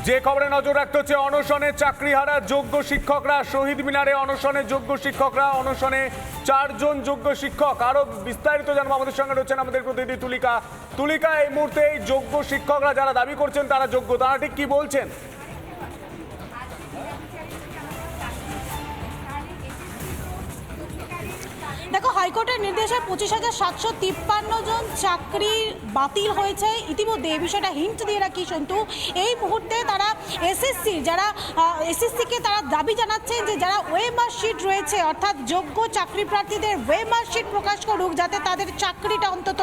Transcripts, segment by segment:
যে খবরে নজর রাখতে হচ্ছে, অনশনে চাকরিহারা যোগ্য শিক্ষকরা। শহীদ মিনারে অনশনে যোগ্য শিক্ষকরা, অনশনে 4 জন যোগ্য শিক্ষক। আরো বিস্তারিত জানবো, আমাদের সঙ্গে রয়েছেন আমাদের প্রতিনিধি তুলিকা। এই মুহূর্তে এই যোগ্য শিক্ষকরা যারা দাবি করছেন তারা যোগ্য, তারা ঠিক কি বলছেন? দেখো, হাইকোর্টের নির্দেশে 25,753 জন চাকরি বাতিল হয়েছে ইতিমধ্যে। এই বিষয়টা হিন্ট দিয়ে রাখি সন্তু, এই মুহূর্তে তারা এসএসসিকে তারা দাবি জানাচ্ছেন যে যারা ওয়েমার শিট রয়েছে, অর্থাৎ যোগ্য চাকরি প্রার্থীদের ওয়েমার শিট প্রকাশ করুক, যাতে তাদের চাকরিটা অন্তত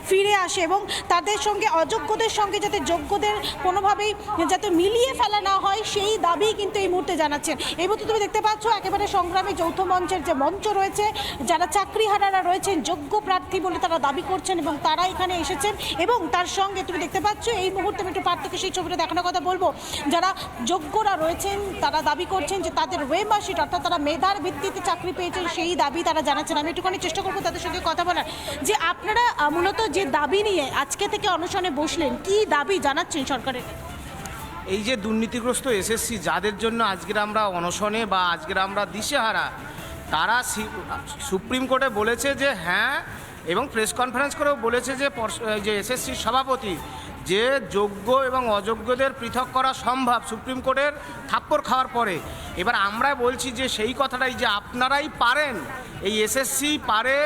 ফিরে আসে এবং তাদের সঙ্গে অযোগ্যদের সঙ্গে যাতে যোগ্যদের কোনোভাবেই যাতে মিলিয়ে ফেলা না হয়, সেই দাবি কিন্তু এই মুহূর্তে জানাচ্ছেন। এই মুহূর্তে তুমি দেখতে পাচ্ছ একেবারে সংগ্রামী যৌথ মঞ্চের যে মঞ্চ রয়েছে, যারা চাকরিহারারা রয়েছেন যোগ্য প্রার্থী বলে তারা দাবি করছেন এবং তারা এখানে এসেছেন। এবং তার সঙ্গে তুমি দেখতে পাচ্ছ এই মুহূর্তে আমি একটু পার্থক্য সেই ছবিটা দেখানোর কথা বলবো, যারা যোগ্যরা রয়েছেন তারা দাবি করছেন যে তাদের ওয়েমার শিট, অর্থাৎ তারা মেধার ভিত্তিতে চাকরি পেয়েছেন, সেই দাবি তারা জানাচ্ছেন। আমি একটুখানি চেষ্টা করবো তাদের সঙ্গে কথা বলার, যে আপনারা মূলত যে দাবি নিয়ে আজকে থেকে অনশনে বসলেন, কি দাবি জানাচ্ছেন সরকারের? এই যে দুর্নীতিগ্রস্ত এসএসসি যাদের জন্য আজকের আমরা অনশনে বা আজকের আমরা দিশেহারা, তারা সুপ্রিম কোর্টে বলেছে যে হ্যাঁ, এবং প্রেস কনফারেন্স করেও বলেছে যে এসএসসির সভাপতি যে যোগ্য এবং অযোগ্যদের পৃথক করা সম্ভব সুপ্রিম কোর্টের থাপ্পড় খাওয়ার পরে। এবার আমরা বলছি যে সেই কথাটাই, যে আপনারাই পারেন, এই এসএসসি পারে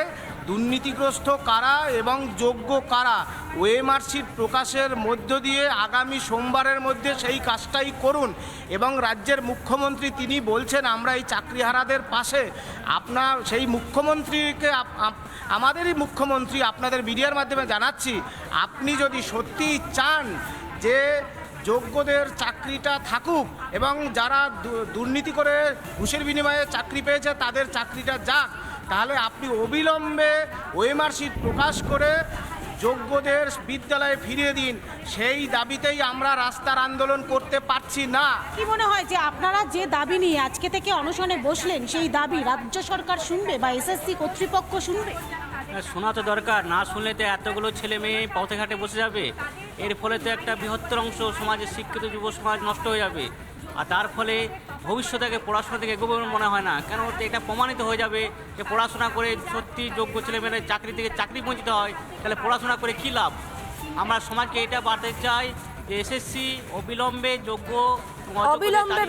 দুর্নীতিগ্রস্ত কারা এবং যোগ্য কারা ওয়েমার শিট প্রকাশের মধ্য দিয়ে আগামী সোমবারের মধ্যে সেই কাজটাই করুন। এবং রাজ্যের মুখ্যমন্ত্রী তিনি বলছেন আমরা এই চাকরিহারাদের পাশে। আপনার সেই মুখ্যমন্ত্রীকে আমাদেরই মুখ্যমন্ত্রী আপনাদের মিডিয়ার মাধ্যমে জানাচ্ছি, আপনি যদি সত্যিই চান যে যোগ্যদের চাকরিটা থাকুক এবং যারা দুর্নীতি করে ঘুষের বিনিময়ে চাকরি পেয়েছে তাদের চাকরিটা যাক, তাহলে আপনি অবিলম্বে ওয়েমার শিট প্রকাশ করে যোগ্যদের বিদ্যালয়ে ফিরিয়ে দিন। সেই দাবিতেই আমরা রাস্তার আন্দোলন করতে পারছি না। কি মনে হয় যে আপনারা যে দাবি নিয়ে আজকে থেকে অনশনে বসলেন, সেই দাবি রাজ্য সরকার শুনবে বা এসএসসি কর্তৃপক্ষ শুনবে? শোনা তো দরকার, না শুনলে তো এতগুলো ছেলে মেয়ে পথে ঘাটে বসে যাবে। এর ফলে তো একটা বৃহত্তর অংশ সমাজের শিক্ষিত যুব সমাজ নষ্ট হয়ে যাবে, আর তার ফলে ভবিষ্যতে পড়াশোনা থেকে এগোবে মনে হয় না। কেন এটা প্রমাণিত হয়ে যাবে যে পড়াশোনা করে সত্যি যোগ্য ছেলেমেয়েরা চাকরি থেকে চাকরি বঞ্চিত হয়, তাহলে পড়াশোনা করে কী লাভ? আমরা সমাজকে এটা বাড়তে চাই যে এসএসসি অবিলম্বে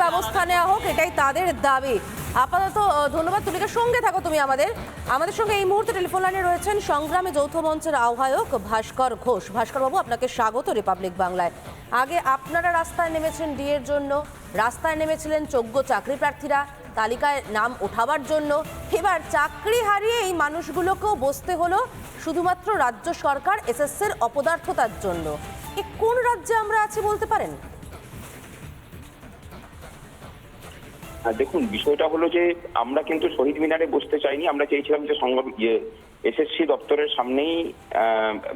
ব্যবস্থা নেওয়া হোক, এটাই তাদের দাবি। আপাতত ধন্যবাদ তুলিকা, সঙ্গে থাকো তুমি আমাদের সঙ্গে। এই মুহূর্তে টেলিফোন লাইনে রয়েছেন সংগ্রামী যৌথ মঞ্চের আহ্বায়ক ভাস্কর ঘোষ। ভাস্কর বাবু, আপনাকে স্বাগত রিপাবলিক বাংলায়। আগে আপনারা রাস্তায় নেমেছেন ডিএর জন্য, রাস্তায় নেমেছিলেন যোগ্য চাকরি প্রার্থীরা তালিকায় নাম ওঠাবার জন্য। এবার চাকরি হারিয়ে এই মানুষগুলোকেও বসতে হলো শুধুমাত্র রাজ্য সরকার এসএসসির অপদার্থতার জন্য। এ কোন রাজ্যে আমরা আছি বলতে পারেন? দেখুন, বিষয়টা হলো যে আমরা কিন্তু শহীদ মিনারে বসতে চাইনি। আমরা চেয়েছিলাম যে এসএসসি দপ্তরের সামনেই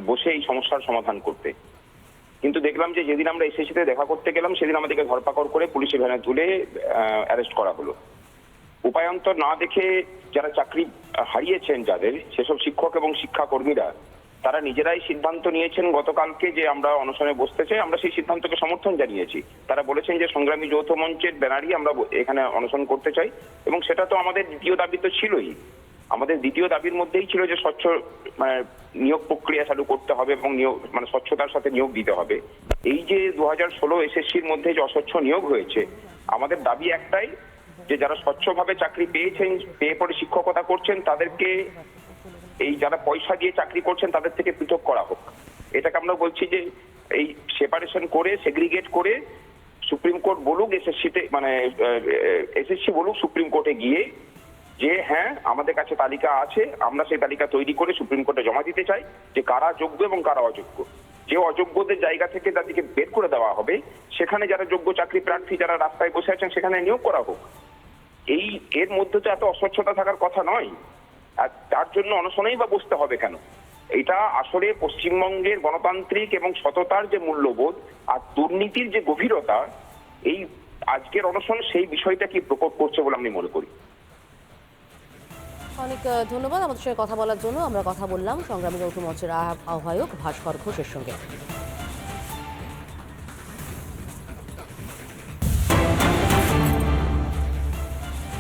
বসে এই সমস্যার সমাধান করতে। কিন্তু দেখলাম যে যেদিন আমরা এসএসসিতে দেখা করতে গেলাম সেদিন আমাদেরকে ধরপাকড় করে পুলিশের ভ্যানে তুলে অ্যারেস্ট করা হলো। উপায়ন্তর না দেখে যারা চাকরি হারিয়েছেন, যাদের সেসব শিক্ষক এবং শিক্ষাকর্মীরা, তারা নিজেরাই সিদ্ধান্ত নিয়েছেন গতকালকে যে আমরা অনশনে বসতে চাই। আমরা সেই সিদ্ধান্তকে সমর্থন জানিয়েছি। তারা বলেছেন যে সংগ্রামী যৌথ মঞ্চের ব্যানারই আমরা এখানে অনশন করতে চাই, এবং সেটা তো আমাদের দ্বিতীয় দাবি তো ছিলই। আমাদের দ্বিতীয় দাবির মধ্যেই ছিল যে স্বচ্ছ নিয়োগ প্রক্রিয়া চালু করতে হবে এবং নিয়োগ স্বচ্ছতার সাথে নিয়োগ দিতে হবে। এই যে 2016 এসএসসির মধ্যে যে অস্বচ্ছ নিয়োগ হয়েছে, আমাদের দাবি একটাই যে যারা স্বচ্ছভাবে চাকরি পেয়েছেন, পেয়ে পরে শিক্ষকতা করছেন, তাদেরকে এই যারা পয়সা দিয়ে চাকরি করছেন তাদের থেকে পৃথক করা হোক। এটাকে আমরা বলছি যে এই সেপারেশন করে, সেগ্রিগেট করে সুপ্রিম কোর্ট বলুক এসএসসিতে, এসএসসি বলুক সুপ্রিম কোর্টে গিয়ে যে হ্যাঁ আমাদের কাছে তালিকা আছে, আমরা সেই তালিকা তৈরি করে সুপ্রিম কোর্টে জমা দিতে চাই যে কারা যোগ্য এবং কারা অযোগ্য। যে অযোগ্যদের জায়গা থেকে তাদেরকে বের করে দেওয়া হবে, সেখানে যারা যোগ্য চাকরি প্রার্থী যারা রাস্তায় বসে আছেন সেখানে নিয়োগ করা হোক। এর মধ্যে তো এত অস্বচ্ছতা থাকার কথা নয়, আর তার জন্য অনশনেই বা বসতে হবে কেন? এটা আসলে পশ্চিমবঙ্গের গণতান্ত্রিক এবং সততার যে মূল্যবোধ আর দুর্নীতির যে গভীরতা, এই আজকের অনশন সেই বিষয়টাকে প্রকট করছে বলে আমি মনে করি। অনেক ধন্যবাদ আমাদের সঙ্গে কথা বলার জন্য। আমরা কথা বললাম সংগ্রামী যৌথ মঞ্চের আহ্বায়ক ভাস্কর ঘোষের সঙ্গে।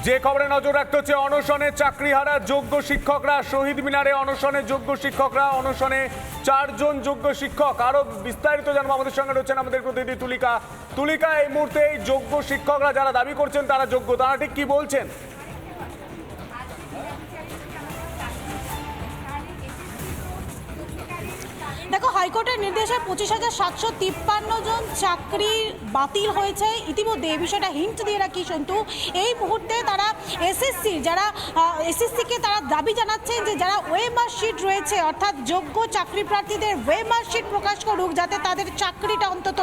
যে খবরে নজর রাখতে হচ্ছে, অনশনে চাকরিহারা যোগ্য শিক্ষকরা, শহীদ মিনারে অনশনে যোগ্য শিক্ষকরা, অনশনে 4 জন যোগ্য শিক্ষক। আরো বিস্তারিত জানবো, আমাদের সঙ্গে রয়েছেন আমাদের প্রতিনিধি তুলিকা। তুলিকা, এই মুহূর্তে এই যোগ্য শিক্ষকরা যারা দাবি করছেন তারা যোগ্য, তারা ঠিক কি বলছেন? দেখো, হাইকোর্টের নির্দেশে 25,753 জন চাকরি বাতিল হয়েছে ইতিমধ্যে। এই বিষয়টা হিন্ট দিয়ে রাখি সন্তু, এই মুহূর্তে তারা এসএসসিকে তারা দাবি জানাচ্ছেন যে যারা ওয়েমার শিট রয়েছে, অর্থাৎ যোগ্য চাকরি প্রার্থীদের ওয়েমার শিট প্রকাশ করুক, যাতে তাদের চাকরিটা অন্তত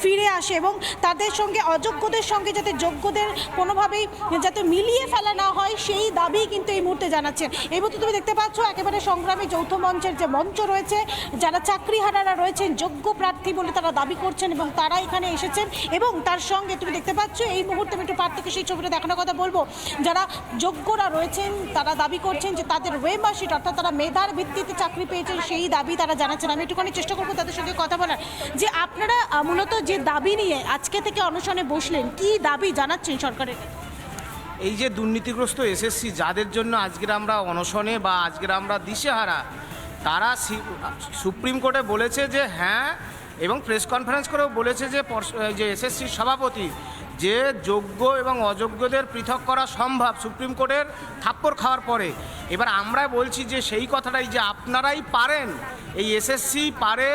ফিরে আসে এবং তাদের সঙ্গে অযোগ্যদের সঙ্গে যাতে যোগ্যদের কোনোভাবেই যাতে মিলিয়ে ফেলা না হয়, সেই দাবি কিন্তু এই মুহূর্তে জানাচ্ছেন। এই মুহূর্তে তুমি দেখতে পাচ্ছ একেবারে সংগ্রামী যৌথ মঞ্চের যে মঞ্চ রয়েছে, যারা চাকরিহারারা রয়েছেন যোগ্য প্রার্থী বলে তারা দাবি করছেন এবং তারা এখানে এসেছেন। এবং তার সঙ্গে তুমি দেখতে পাচ্ছ এই মুহূর্তে আমি একটু পার্থকে সেই ছবিটা দেখানোর কথা বলবো, যারা যোগ্যরা রয়েছেন তারা দাবি করছেন যে তাদের ওয়েমার শিট, অর্থাৎ তারা মেধার ভিত্তিতে চাকরি পেয়েছেন, সেই দাবি তারা জানাচ্ছেন। আমি একটুখানি চেষ্টা করবো তাদের সঙ্গে কথা বলার, যে আপনারা মূলত যে দাবি নিয়ে আজকে থেকে অনশনে বসলেন, কি দাবি জানাচ্ছেন সরকারের? এই যে দুর্নীতিগ্রস্ত এসএসসি যাদের জন্য আজকের আমরা অনশনে বা আজকের আমরা দিশেহারা, তারা সুপ্রিম কোর্টে বলেছে যে হ্যাঁ, এবং প্রেস কনফারেন্স করেও বলেছে যে এসএসসির সভাপতি যে যোগ্য এবং অযোগ্যদের পৃথক করা সম্ভব সুপ্রিম কোর্টের থাপ্পড় খাওয়ার পরে। এবার আমরা বলছি যে সেই কথাটাই, যে আপনারাই পারেন, এই এসএসসি পারে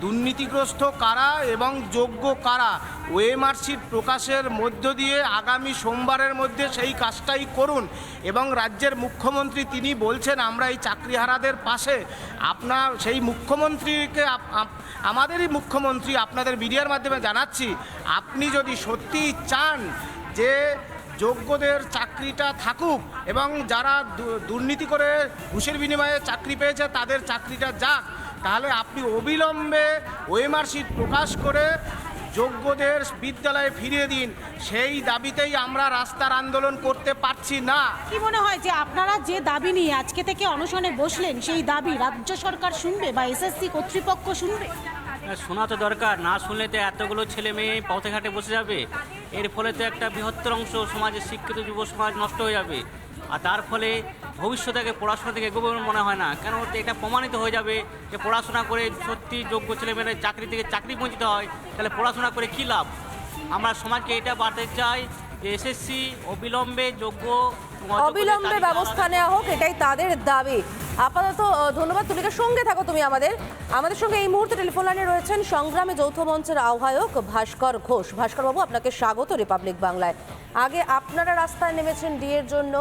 দুর্নীতিগ্রস্ত কারা এবং যোগ্য কারা ওয়েমার শিট প্রকাশের মধ্য দিয়ে আগামী সোমবারের মধ্যে সেই কাজটাই করুন। এবং রাজ্যের মুখ্যমন্ত্রী তিনি বলছেন আমরা এই চাকরিহারাদের পাশে। আপনার সেই মুখ্যমন্ত্রীকে আমাদেরই মুখ্যমন্ত্রী আপনাদের মিডিয়ার মাধ্যমে জানাচ্ছি, আপনি যদি সত্যিই চান যে যোগ্যদের চাকরিটা থাকুক এবং যারা দুর্নীতি করে ঘুষের বিনিময়ে চাকরি পেয়েছে তাদের চাকরিটা যাক, তাহলে আপনি অবিলম্বে ওয়েমার শিট প্রকাশ করে যোগ্যদের বিদ্যালয়ে ফিরিয়ে দিন। সেই দাবিতেই আমরা রাস্তার আন্দোলন করতে পারছি না। কি মনে হয় যে আপনারা যে দাবি নিয়ে আজকে থেকে অনশনে বসলেন, সেই দাবি রাজ্য সরকার শুনবে বা এসএসসি কর্তৃপক্ষ শুনবে? শোনা তো দরকার, না শুনলে তো এতগুলো ছেলে মেয়ে পথে ঘাটে বসে যাবে। এর ফলে তো একটা বৃহত্তর অংশ সমাজের শিক্ষিত যুব সমাজ নষ্ট হয়ে যাবে, আর তার ফলে ভবিষ্যতে পড়াশোনা থেকে এগোবে মনে হয় না। কেন এটা প্রমাণিত হয়ে যাবে যে পড়াশোনা করে সত্যি যোগ্য ছেলেমেয়েরা চাকরি থেকে চাকরি বঞ্চিত হয়, তাহলে পড়াশোনা করে কী লাভ? আমরা সমাজকে এটা বাড়তে চাই যে এসএসসি অবিলম্বে ব্যবস্থা নেওয়া হোক, এটাই তাদের দাবি। আপাতত ধন্যবাদ তুলিকা, সঙ্গে থাকো তুমি আমাদের সঙ্গে এই মুহূর্তে টেলিফোন লাইনে রয়েছেন সংগ্রামী যৌথ মঞ্চের আহ্বায়ক ভাস্কর ঘোষ। ভাস্কর বাবু, আপনাকে স্বাগত রিপাবলিক বাংলায়। আগে আপনারা রাস্তায় নেমেছেন ডিএর জন্য,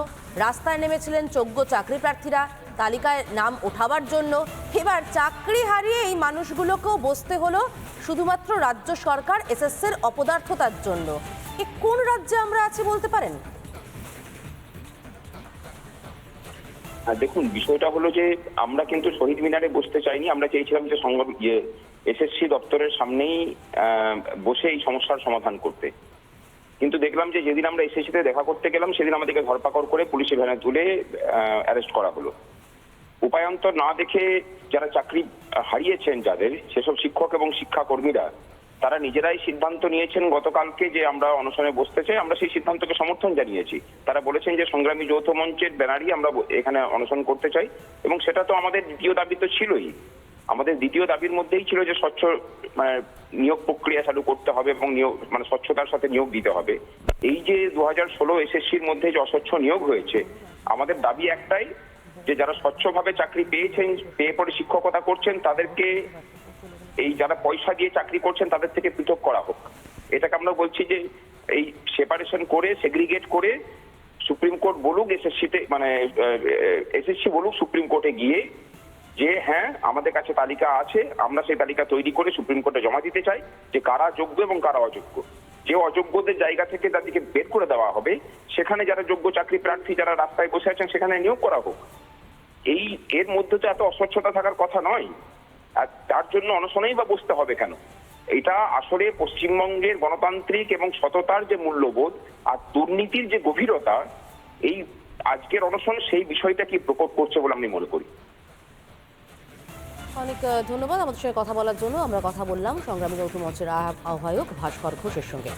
রাস্তায় নেমেছিলেন যোগ্য চাকরি প্রার্থীরা তালিকায় নাম ওঠাবার জন্য। এবার চাকরি হারিয়ে এই মানুষগুলোকেও বসতে হলো শুধুমাত্র রাজ্য সরকার এসএসসির অপদার্থতার জন্য। এ কোন রাজ্যে আমরা আছি বলতে পারেন? দেখুন, বিষয়টা হলো যে আমরা কিন্তু শহীদ মিনারে বসতে চাইনি। আমরা চেয়েছিলাম যে এসএসসি দপ্তরের সামনেই বসে এই সমস্যার সমাধান করতে। কিন্তু দেখলাম যে যেদিন আমরা এসএসসিতে দেখা করতে গেলাম সেদিন আমাদেরকে ধরপাকড় করে পুলিশি ভ্যানে তুলে অ্যারেস্ট করা হলো। উপায়ন্তর না দেখে যারা চাকরি হারিয়েছেন, যাদের সেসব শিক্ষক এবং শিক্ষাকর্মীরা তারা নিজেরাই সিদ্ধান্ত নিয়েছেন গতকালকে যে আমরা অনশনে বসতে চাই। আমরা সেই সিদ্ধান্তকে সমর্থন জানিয়েছি। তারা বলেছেন যে সংগ্রামী যৌথ মঞ্চের ব্যানারই আমরা এখানে অনশন করতে চাই, এবং সেটা তো আমাদের দ্বিতীয় দাবি তো ছিলই। আমাদের দ্বিতীয় দাবির মধ্যেই ছিল যে স্বচ্ছ নিয়োগ প্রক্রিয়া চালু করতে হবে এবং নিয়োগ স্বচ্ছতার সাথে নিয়োগ দিতে হবে। এই যে 2016 এসএসসির মধ্যে যে অস্বচ্ছ নিয়োগ হয়েছে, আমাদের দাবি একটাই যে যারা স্বচ্ছভাবে চাকরি পেয়েছেন, পেয়ে পরে শিক্ষকতা করছেন, তাদেরকে এই যারা পয়সা দিয়ে চাকরি করছেন তাদের থেকে পৃথক করা হোক। এটাকে আমরা বলছি যে এই সেপারেশন করে, সেগ্রিগেট করে সুপ্রিম কোর্ট বলুক এসএসসি বলুক সুপ্রিম কোর্টে গিয়ে যে হ্যাঁ আমাদের কাছে তালিকা আছে, আমরা সেই তালিকা তৈরি করে সুপ্রিম কোর্টে জমা দিতে চাই যে কারা যোগ্য এবং কারা অযোগ্য। যে অযোগ্যদের জায়গা থেকে তাদেরকে বের করে দেওয়া হবে, সেখানে যারা যোগ্য চাকরি প্রার্থী যারা রাস্তায় বসে আছেন সেখানে নিয়োগ করা হোক। এর মধ্যে তো এত অস্বচ্ছতা থাকার কথা নয়। আর তার জন্য অনশনেই বা বসতে হবে কেন? এটা আসলে পশ্চিমবঙ্গের গণতান্ত্রিক এবং সততার যে মূল্যবোধ আর দুর্নীতির যে গভীরতা, এই আজকের অনশন সেই বিষয়টাকে প্রকট করছে বলে আমি মনে করি। অনেক ধন্যবাদ আমাদের সঙ্গে কথা বলার জন্য। আমরা কথা বললাম সংগ্রামী যৌথ মঞ্চের আহ্বায়ক ভাস্কর ঘোষের সঙ্গে।